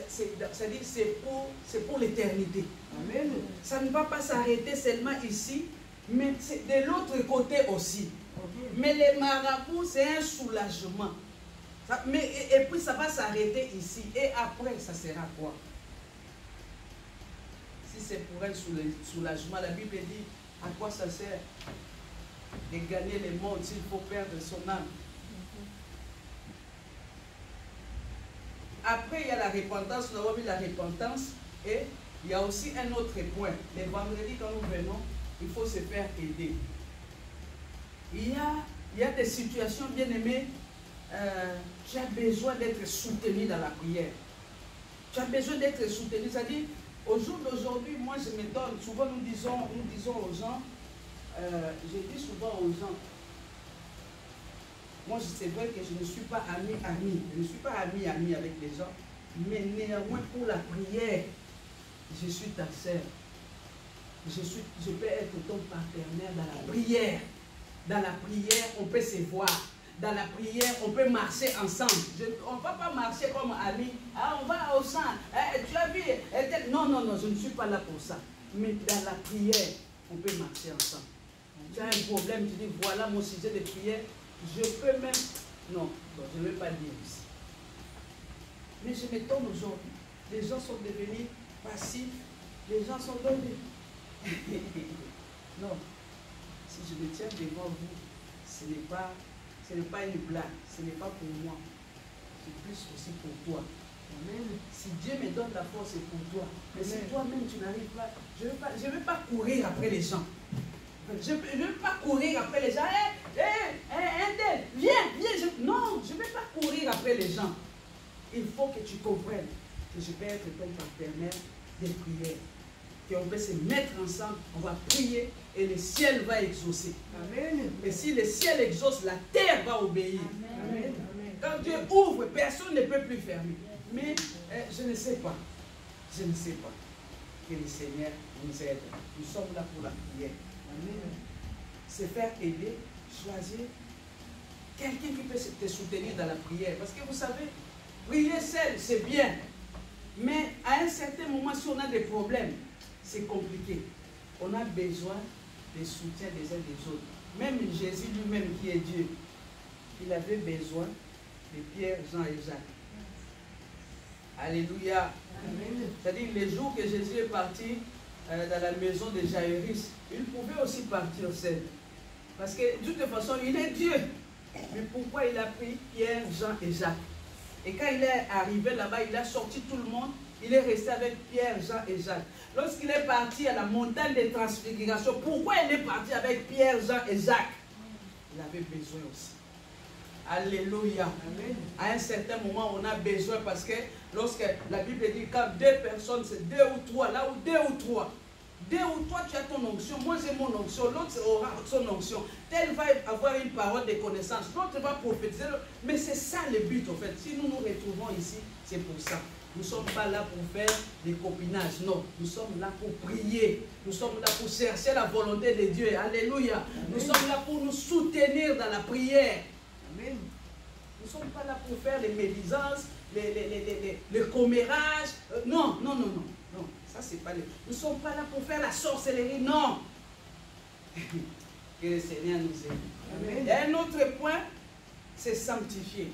c'est-à-dire c'est pour l'éternité. Amen. Ça ne va pas s'arrêter seulement ici, mais de l'autre côté aussi. Okay. Mais les marabouts, c'est un soulagement. Et puis ça va s'arrêter ici. Et après, ça sera quoi? Si c'est pour un soulagement, la Bible dit, à quoi ça sert de gagner le monde s'il faut perdre son âme? Après, il y a la repentance. Nous avons vu la repentance. Et il y a aussi un autre point. Les vendredis, quand nous venons, il faut se faire aider. Il y a des situations, bien aimées, tu as besoin d'être soutenu dans la prière. Tu as besoin d'être soutenu. C'est-à-dire, au jour d'aujourd'hui, moi je me donne, souvent nous disons aux gens, je dis souvent aux gens, moi c'est vrai que je ne suis pas ami, je ne suis pas ami avec les gens, mais néanmoins pour la prière, je suis ta sœur. Je peux être ton partenaire dans la prière. Dans la prière, on peut se voir. Dans la prière, on peut marcher ensemble. On ne va pas marcher comme amis. Ah, on va au centre. Tu as vu? Non, non, non, je ne suis pas là pour ça. Mais dans la prière, on peut marcher ensemble. Tu as un problème, tu dis, voilà mon sujet de prière. Je peux même... Non, je ne vais pas dire ici. Mais je m'étonne aujourd'hui. Les gens sont devenus passifs. Les gens sont devenus... Non. Si je me tiens devant vous, ce n'est pas une blague, ce n'est pas pour moi, c'est plus aussi pour toi. Amen. Si Dieu me donne la force, c'est pour toi. Mais si toi-même tu n'arrives pas, je ne veux pas courir après les gens. Je ne veux pas courir après les gens. Viens. Non, je ne veux pas courir après les gens. Il faut que tu comprennes que je peux être ton partenaire de prière. Qu'on peut se mettre ensemble, on va prier et le ciel va exaucer. Amen. Et si le ciel exauce, la terre va obéir. Amen. Amen. Quand Dieu ouvre, personne ne peut plus fermer. Mais je ne sais pas. Je ne sais pas. Que le Seigneur nous aide. Nous sommes là pour la prière. Amen. Se faire aider, choisir quelqu'un qui peut te soutenir dans la prière. Parce que vous savez, prier seul, c'est bien. Mais à un certain moment, si on a des problèmes, c'est compliqué. On a besoin du soutien des uns des autres. Même Jésus lui-même qui est Dieu, il avait besoin de Pierre, Jean et Jacques. Alléluia. C'est-à-dire les jours que Jésus est parti dans la maison de Jaïrus, il pouvait aussi partir seul. Parce que de toute façon, il est Dieu. Mais pourquoi il a pris Pierre, Jean et Jacques? Et quand il est arrivé là-bas, il a sorti tout le monde. Il est resté avec Pierre, Jean et Jacques. Lorsqu'il est parti à la montagne de transfiguration, pourquoi il est parti avec Pierre, Jean et Jacques? Il avait besoin aussi. Alléluia. Amen. À un certain moment, on a besoin parce que lorsque la Bible dit quand deux personnes, c'est deux ou trois, là où deux ou trois. Deux ou trois, tu as ton onction, moi j'ai mon onction, l'autre aura son onction. Tel va avoir une parole de connaissance, l'autre va prophétiser. Mais c'est ça le but en fait. Si nous nous retrouvons ici, c'est pour ça. Nous ne sommes pas là pour faire des copinages, non. Nous sommes là pour prier. Nous sommes là pour chercher la volonté de Dieu. Alléluia. Amen. Nous sommes là pour nous soutenir dans la prière. Amen. Nous ne sommes pas là pour faire les médisances, les commérages. Non, non, non, non. Non, ça c'est pas les... Nous ne sommes pas là pour faire la sorcellerie, non. Que le Seigneur nous aide. Amen. Et un autre point, c'est sanctifier.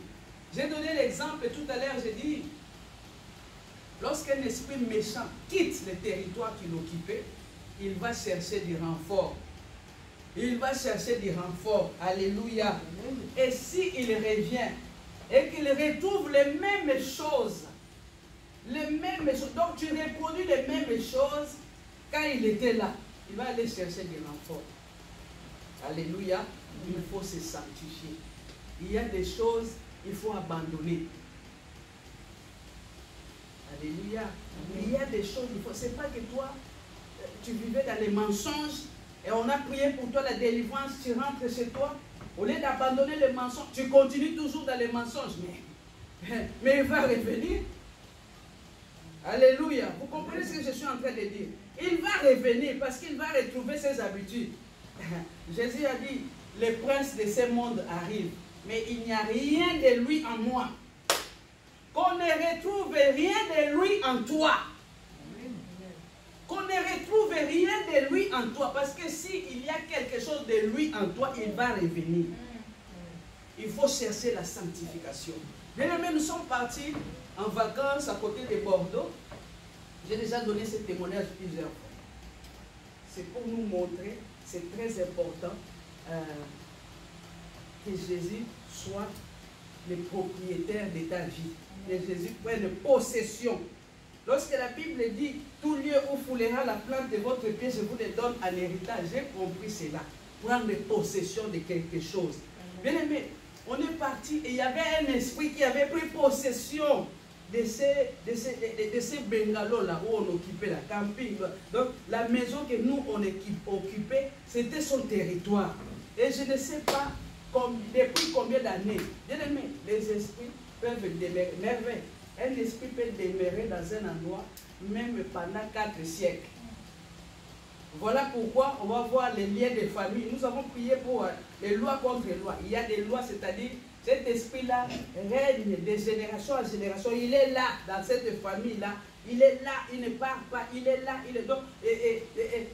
J'ai donné l'exemple tout à l'heure, j'ai dit, lorsqu'un esprit méchant quitte le territoire qu'il occupait, il va chercher du renfort. Il va chercher du renfort. Alléluia. Amen. Et s'il revient et qu'il retrouve les mêmes choses, donc tu reproduis les mêmes choses quand il était là, il va aller chercher du renfort. Alléluia. Il faut se sanctifier. Il y a des choses qu'il faut abandonner. Alléluia. Amen. Il y a des choses, ce n'est pas que toi, tu vivais dans les mensonges et on a prié pour toi la délivrance, tu rentres chez toi, au lieu d'abandonner les mensonges, tu continues toujours dans les mensonges. Mais il va revenir. Alléluia. Vous comprenez ce que je suis en train de dire? Il va revenir parce qu'il va retrouver ses habitudes. Jésus a dit, le prince de ce monde arrive, mais il n'y a rien de lui en moi. qu'on ne retrouve rien de lui en toi. Qu'on ne retrouve rien de lui en toi. Parce que s'il y a quelque chose de lui en toi, il va revenir. Il faut chercher la sanctification. Bien aimé, nous sommes partis en vacances à côté de Bordeaux. J'ai déjà donné ce témoignage plusieurs fois. C'est pour nous montrer, c'est très important que Jésus soit le propriétaire de ta vie. Que Jésus prenne possession. Lorsque la Bible dit « Tout lieu où foulera la plante de votre pied, je vous le donne en héritage », j'ai compris cela. Prendre possession de quelque chose. Bien aimé, on est parti et il y avait un esprit qui avait pris possession de ces bungalows là où on occupait la camping. Donc la maison que nous on occupait, c'était son territoire. Et je ne sais pas depuis combien d'années. Bien aimé, les esprits peuvent demeurer. Merveille. Un esprit peut demeurer dans un endroit même pendant 4 siècles. Voilà pourquoi on va voir les liens de famille. Nous avons prié pour les lois contre les lois. Il y a des lois, c'est-à-dire cet esprit-là règne de génération en génération. Il est là, dans cette famille-là. Il est là, il ne part pas. Il est là, il est donc. Et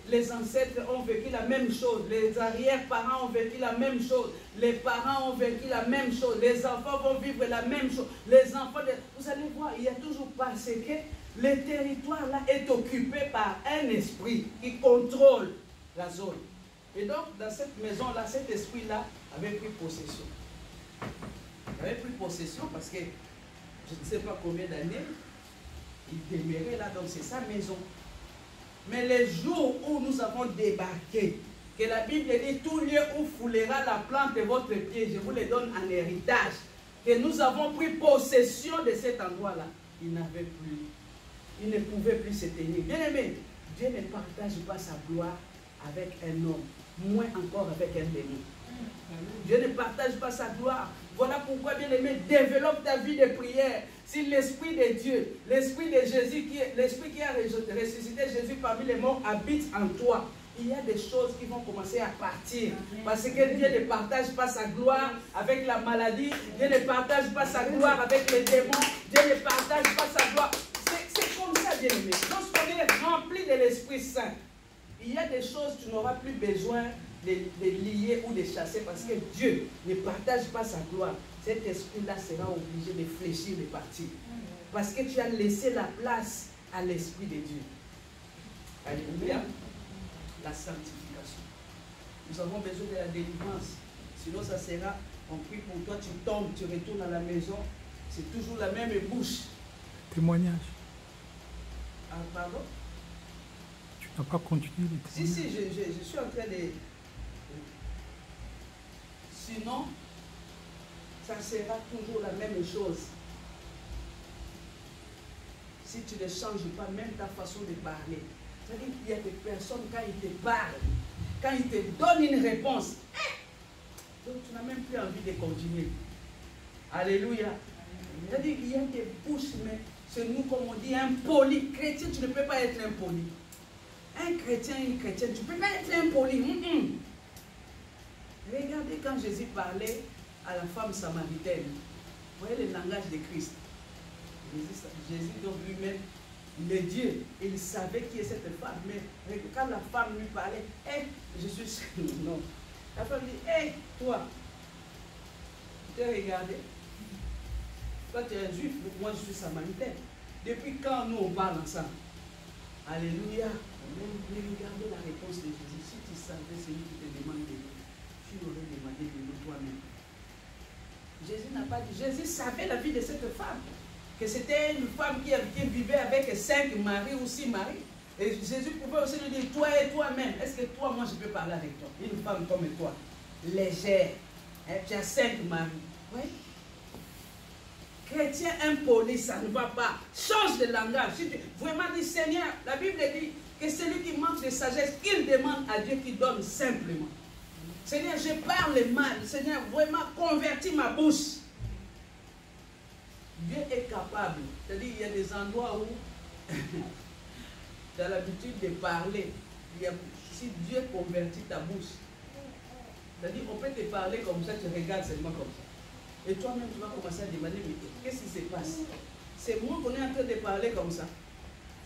les ancêtres ont vécu la même chose. Les arrière-parents ont vécu la même chose. Les parents ont vécu la même chose. Les enfants vont vivre la même chose. Les enfants, vous allez voir, il y a toujours parce que le territoire là est occupé par un esprit qui contrôle la zone. Et donc, dans cette maison-là, cet esprit-là avait pris possession. Il avait pris possession parce que, je ne sais pas combien d'années, il demeurait là, donc c'est sa maison. Mais les jours où nous avons débarqué, que la Bible dit, tout lieu où foulera la plante de votre pied, je vous le donne en héritage, que nous avons pris possession de cet endroit-là, il n'avait plus. Il ne pouvait plus se tenir. Bien aimé, Dieu ne partage pas sa gloire avec un homme, moins encore avec un démon. Dieu ne partage pas sa gloire. Voilà pourquoi, bien aimé, développe ta vie de prière. Si l'Esprit de Dieu, l'Esprit de Jésus, l'Esprit qui a ressuscité Jésus parmi les morts habite en toi, il y a des choses qui vont commencer à partir. Parce que Dieu ne partage pas sa gloire avec la maladie. Dieu ne partage pas sa gloire avec les démons. Dieu ne partage pas sa gloire. C'est comme ça, bien aimé. Lorsqu'on est rempli de l'Esprit Saint, il y a des choses que tu n'auras plus besoin de lier ou de chasser parce que Dieu ne partage pas sa gloire. Cet esprit-là sera obligé de fléchir, de partir. Parce que tu as laissé la place à l'Esprit de Dieu. Alléluia. La sanctification. Nous avons besoin de la délivrance. Sinon, ça sera, on prie pour toi, tu tombes, tu retournes à la maison. C'est toujours la même bouche. Témoignage. Ah, pardon? Tu n'as pas continué les témoignages. Si, je suis en train de... Sinon, ça sera toujours la même chose. Si tu ne changes pas même ta façon de parler. C'est-à-dire qu'il y a des personnes, quand ils te parlent, quand ils te donnent une réponse, donc tu n'as même plus envie de continuer. Alléluia. C'est-à-dire qu'il y a des bouches, mais c'est nous, comme on dit, impoli. Chrétien, tu ne peux pas être impoli. Un chrétien, une chrétienne, tu ne peux pas être impoli. Regardez quand Jésus parlait à la femme samaritaine. Vous voyez le langage de Christ. Jésus, donc lui-même, le Dieu, il savait qui est cette femme. Mais quand la femme lui parlait, hey, je suis... Non. La femme dit, hey, toi, tu t'es regardé. Toi, tu es un juif, donc moi, je suis samaritain. Depuis quand nous, on parle ensemble? Alléluia. Mais regardez la réponse de Jésus. Si tu savais celui qui te demande de l'eau, tu aurais demandé de l'eau toi-même. Jésus n'a pas dit. Jésus savait la vie de cette femme. Que c'était une femme qui vivait avec 5 maris ou 6 maris. Et Jésus pouvait aussi lui dire, toi et toi-même, est-ce que toi, moi, je peux parler avec toi? Une femme comme toi, légère. Hein, tu as 5 maris. Oui. Chrétien impoli, ça ne va pas. Change de langage. Si tu vraiment dis, Seigneur, la Bible dit que celui qui manque de sagesse, qu'il demande à Dieu qui donne simplement. Seigneur, je parle mal. Seigneur, vraiment, convertis ma bouche. Dieu est capable. C'est-à-dire, il y a des endroits où tu as l'habitude de parler. Si Dieu convertit ta bouche, c'est-à-dire, on peut te parler comme ça, tu regardes seulement comme ça. Et toi-même, tu vas commencer à demander, mais qu'est-ce qui se passe? C'est moi qu'on est en train de parler comme ça.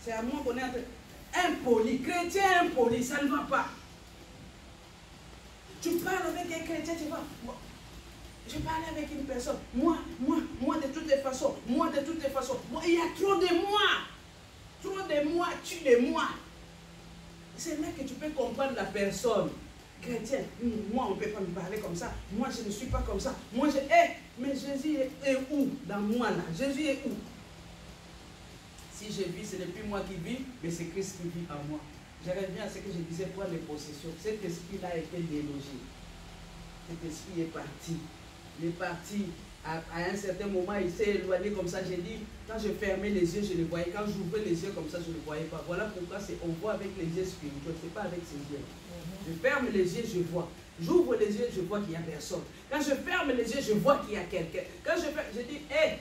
C'est à moi qu'on est en train... Impoli, chrétien impoli, ça ne va pas. Tu parles avec un chrétien, tu vois. Je parlais avec une personne. Moi, de toutes les façons. Moi, il y a trop de moi. Trop de moi, tu de moi. C'est là que tu peux comprendre la personne. Chrétien, moi, on ne peut pas me parler comme ça. Moi, je ne suis pas comme ça. Moi, je... mais Jésus est où dans moi, là? Jésus est où? Si je vis, ce n'est plus moi qui vis, mais c'est Christ qui vit en moi. Je reviens à ce que je disais pour les possessions. Cet esprit-là a été délogé. Cet esprit est parti. Il est parti. À un certain moment, il s'est éloigné comme ça. J'ai dit, quand je fermais les yeux, je le voyais. Quand j'ouvrais les yeux comme ça, je ne le voyais pas. Voilà pourquoi on voit avec les yeux spirituels. Ce n'est pas avec ces yeux. Je ferme les yeux, je vois. J'ouvre les yeux, je vois qu'il n'y a personne. Quand je ferme les yeux, je vois qu'il y a quelqu'un. Quand je ferme, je dis, hé!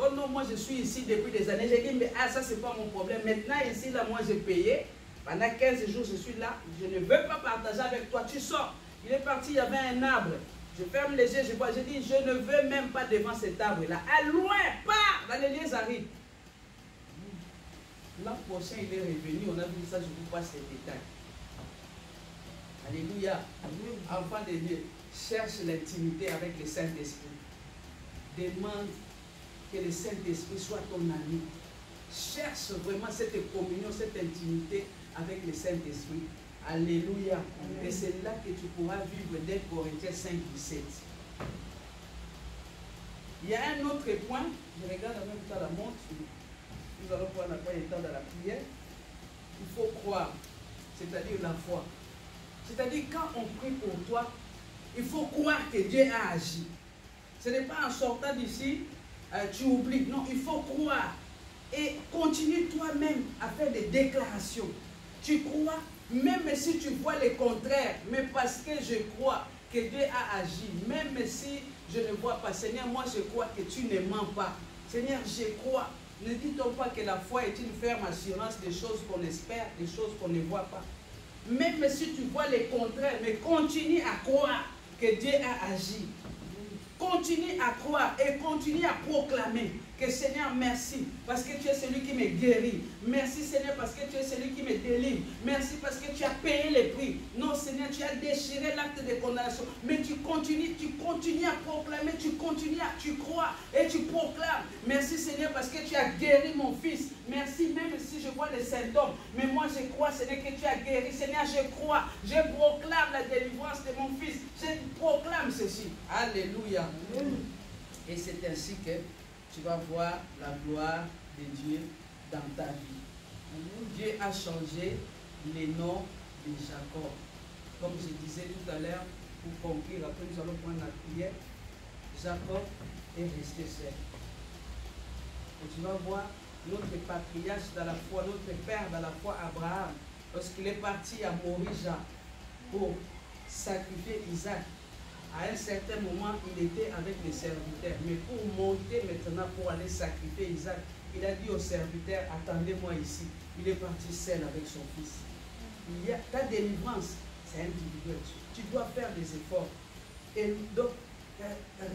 Oh non, moi je suis ici depuis des années. J'ai dit, mais ça c'est pas mon problème. Maintenant ici, là, moi j'ai payé. Pendant 15 jours, je suis là. Je ne veux pas partager avec toi. Tu sors. Il est parti, il y avait un arbre. Je ferme les yeux, je vois. Je dis, je ne veux même pas devant cet arbre-là. À loin, pas dans les lieux arides. L'an prochain, il est revenu. On a vu ça, je vous passe les détails. Alléluia. Enfant de Dieu, cherche l'intimité avec le Saint-Esprit. Demande que le Saint-Esprit soit ton ami. Cherche vraiment cette communion, cette intimité avec le Saint-Esprit. Alléluia. Et c'est là que tu pourras vivre dès Corinthiens 5, 17. Il y a un autre point. Je regarde en même temps la montre. Nous allons prendre après le temps de la prière. Il faut croire, c'est-à-dire la foi. C'est-à-dire quand on prie pour toi, il faut croire que Dieu a agi. Ce n'est pas en sortant d'ici, tu oublies. Non, il faut croire. Et continue toi-même à faire des déclarations. Tu crois, même si tu vois le contraire, mais parce que je crois que Dieu a agi, même si je ne vois pas, Seigneur, moi je crois que tu ne mens pas. Seigneur, je crois. Ne dit-on pas que la foi est une ferme assurance des choses qu'on espère, des choses qu'on ne voit pas. Même si tu vois le contraire, mais continue à croire que Dieu a agi. Continue à croire et continue à proclamer que Seigneur, merci parce que tu es celui qui me guérit. Merci Seigneur parce que tu es celui qui me délivre. Merci parce que tu as payé les prix. Non Seigneur, tu as déchiré l'acte de condamnation. Mais tu continues à proclamer, tu crois et tu proclames. Merci Seigneur parce que tu as guéri mon fils. Merci même si je vois les symptômes. Mais moi je crois Seigneur que tu as guéri. Seigneur, je crois. Je proclame la délivrance de mon fils. Je proclame ceci. Alléluia. Et c'est ainsi que tu vas voir la gloire de Dieu dans ta vie. Dieu a changé les noms de Jacob. Comme je disais tout à l'heure, pour conclure, après nous allons prendre la prière. Jacob est resté seul. Et tu vas voir notre patriarche dans la foi, notre père dans la foi, Abraham, lorsqu'il est parti à Morija pour sacrifier Isaac. À un certain moment, il était avec les serviteurs. Mais pour monter maintenant, pour aller sacrifier Isaac, il a dit aux serviteurs, attendez-moi ici. Il est parti seul avec son fils. Ta délivrance, c'est individuel. Tu dois faire des efforts. Et donc,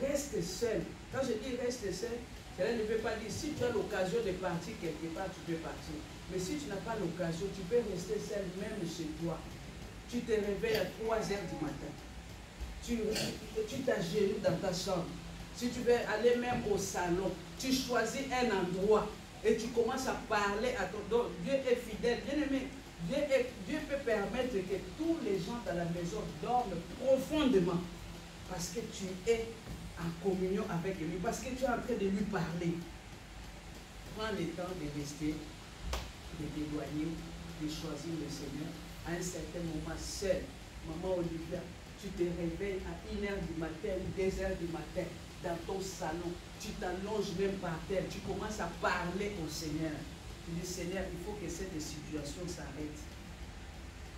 reste seul. Quand je dis reste seul, cela ne veut pas dire, si tu as l'occasion de partir quelque part, tu peux partir. Mais si tu n'as pas l'occasion, tu peux rester seul même chez toi. Tu te réveilles à 3 heures du matin. Tu t'agenouilles dans ta chambre. Si tu veux aller même au salon, tu choisis un endroit et tu commences à parler à ton don. Dieu est fidèle. Bien aimé, Dieu peut permettre que tous les gens dans la maison dorment profondément parce que tu es en communion avec lui, parce que tu es en train de lui parler. Prends le temps de rester, de t'éloigner, de choisir le Seigneur à un certain moment seul. Maman Olivia, tu te réveilles à 1h du matin ou 2h du matin dans ton salon. Tu t'allonges même par terre. Tu commences à parler au Seigneur. Tu dis, Seigneur, il faut que cette situation s'arrête.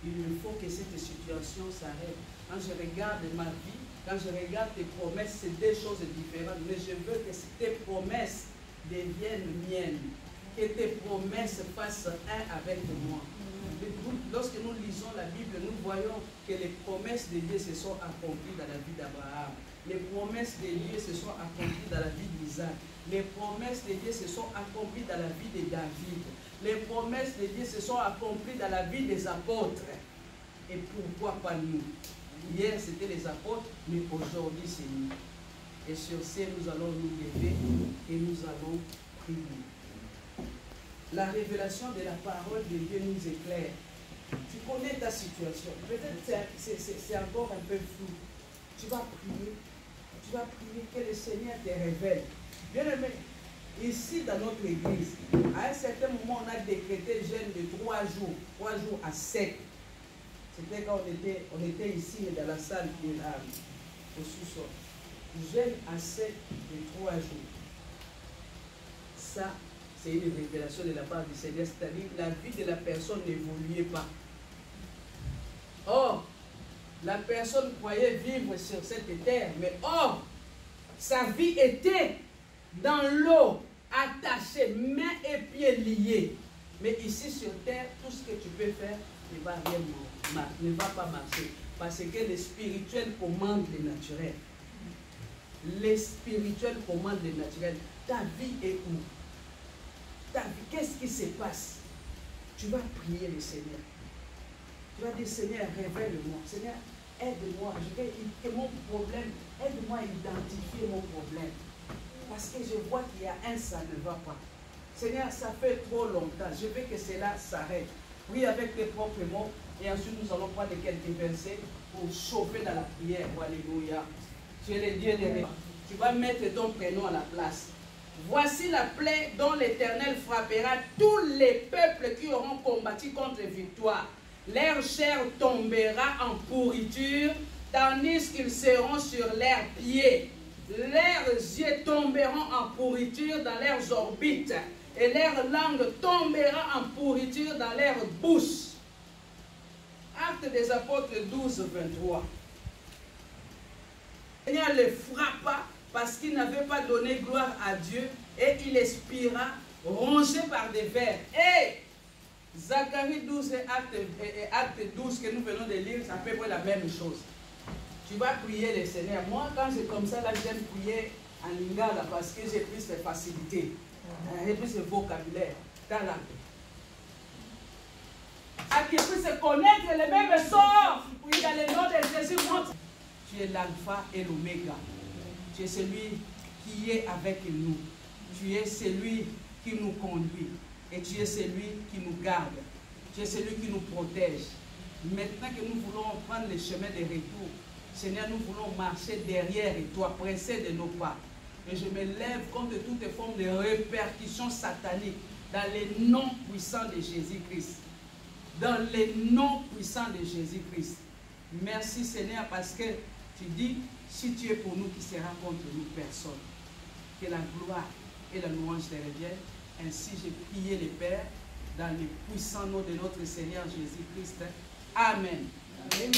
Il faut que cette situation s'arrête. Quand je regarde ma vie, quand je regarde tes promesses, c'est 2 choses différentes. Mais je veux que tes promesses deviennent miennes. Que tes promesses fassent un avec moi. Lorsque nous lisons la Bible, nous voyons que les promesses de Dieu se sont accomplies dans la vie d'Abraham. Les promesses de Dieu se sont accomplies dans la vie d'Isaac. Les promesses de Dieu se sont accomplies dans la vie de David. Les promesses de Dieu se sont accomplies dans la vie des apôtres. Et pourquoi pas nous? Hier c'était les apôtres, mais aujourd'hui c'est nous. Et sur ce, nous allons nous lever et nous allons prier. La révélation de la parole de Dieu nous éclaire. Tu connais ta situation. Peut-être c'est encore un peu flou. Tu vas prier que le Seigneur te révèle. Bien aimé, ici dans notre église, à un certain moment, on a décrété jeûne de 3 jours à sec. C'était quand on était ici dans la salle qui est là, au sous-sol. Jeûne à sec de 3 jours. Ça, c'est une révélation de la part du Seigneur, c'est-à-dire la vie de la personne n'évoluait pas. Or, la personne croyait vivre sur cette terre, mais or, sa vie était dans l'eau, attachée, mains et pieds liés. Mais ici sur terre, tout ce que tu peux faire ne va pas marcher. Parce que le spirituel commande le naturel. Les spirituels commandent le naturel. Ta vie est où? Ta vie, qu'est-ce qui se passe? Tu vas prier le Seigneur. Tu vas dire, Seigneur, révèle-moi. Seigneur, aide-moi. Je vais que mon problème, aide-moi à identifier mon problème. Parce que je vois qu'il y a ça ne va pas. Seigneur, ça fait trop longtemps. Je veux que cela s'arrête. Prie avec tes propres mots. Et ensuite, nous allons prendre quelques versets pour chauffer dans la prière. Alléluia. Tu es le Dieu des rêves. Tu vas mettre ton prénom à la place. Voici la plaie dont l'Éternel frappera tous les peuples qui auront combattu contre victoire. Leur chair tombera en pourriture, tandis qu'ils seront sur leurs pieds. Leurs yeux tomberont en pourriture dans leurs orbites, et leur langue tombera en pourriture dans leurs bouches. Actes des Apôtres 12, 23. Le Seigneur les frappa parce qu'il n'avait pas donné gloire à Dieu, et il expira, rongé par des vers. Et Zacharie 12 et Acte 12 que nous venons de lire, c'est à peu près la même chose. Tu vas prier le Seigneur. Moi, quand c'est comme ça, là, j'aime prier en lingala parce que j'ai plus de facilité. J'ai plus de vocabulaire dans la à qui puisse connaître le même sort. Oui, dans le nom de Jésus, montre. Tu es l'alpha et l'oméga. Tu es celui qui est avec nous. Tu es celui qui nous conduit. Et tu es celui qui nous garde. Tu es celui qui nous protège. Maintenant que nous voulons prendre le chemin de retour, Seigneur, nous voulons marcher derrière toi, pressé de nos pas. Et je me lève contre toute forme de répercussion satanique dans les noms puissants de Jésus-Christ. Dans les noms puissants de Jésus-Christ. Merci Seigneur parce que tu dis, si tu es pour nous, qui sera contre nous? Personne. Que la gloire et la louange te reviennent. Ainsi j'ai prié le Père dans le puissant nom de notre Seigneur Jésus-Christ. Amen. Amen.